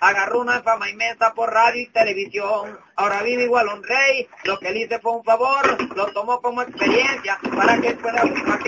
agarró una fama inmensa por radio y televisión. Ahora vive igual un rey, lo que le hice fue un favor, lo tomó como experiencia para que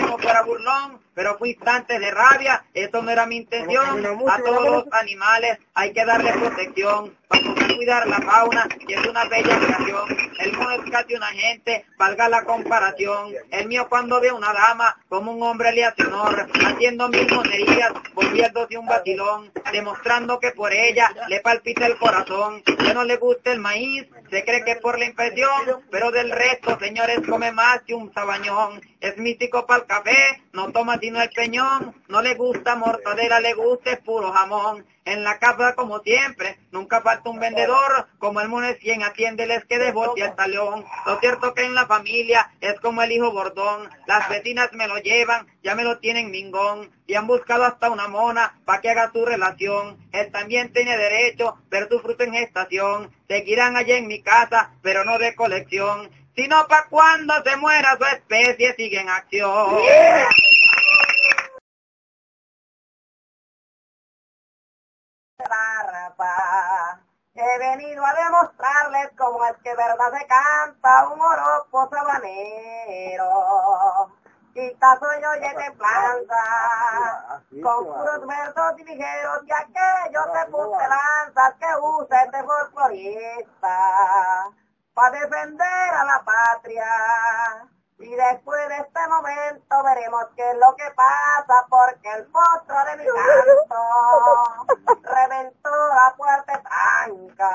no fuera burlón, pero fue instante de rabia, eso no era mi intención. A todos los animales hay que darle protección, para poder cuidar la fauna, y es una bella creación. El mono es casi una gente, valga la comparación. El mío cuando ve una dama, como un hombre le hace honor, haciendo mil monerías, volviéndose un vacilón, demostrando que por ella le palpita el corazón. Que no le gusta el maíz, se cree que por la impresión, pero del resto, señores, come más que un sabañón. Es mítico para el café, no toma sino el peñón, no le gusta mortadela, le gusta es puro jamón. En la casa, como siempre, nunca falta un vendedor, como el mono es quien atiende, les que de bote al talón. Lo cierto que en la familia es como el hijo bordón, las vecinas me lo llevan, ya me lo tienen mingón, y han buscado hasta una mona pa' que haga su relación. Él también tiene derecho, ver su fruto en gestación, seguirán allá en mi casa, pero no de colección, sino pa' cuando se muera su especie sigue en acción. He venido a demostrarles cómo es que verdad se canta un oropo sabanero. Quizás soy yo de planta, con puros versos y ligeros, y aquellos se puse lanzas que usa este folclorista para defender a la patria. Y después de este momento veremos qué es lo que pasa, porque el potro de mi canto reventó la puerta franca.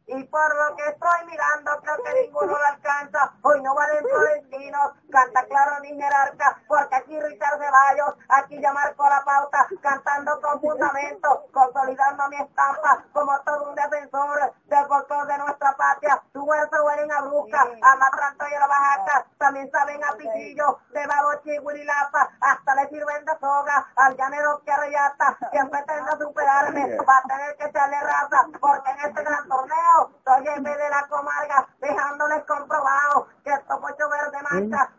Y por lo que estoy mirando, creo que ninguno lo alcanza. Hoy no valen florentinos, canta claro ni jerarca, porque aquí Richard Ceballos, aquí ya marcó la pauta, cantando con fundamento, consolidando mi estampa, como todo un defensor del folclore de nuestra patria. Tu verso huelen a bruja, a matranto y a la bajaca, también saben a piquillo, de babo, chihuilapa, hasta le sirven de soga, al llanero que arrellata, siempre tengo que superarme, va a tener que echarle raza, porque en este gran torneo soy jefe de la comarca, dejándoles comprobado que estos pochos verde mancha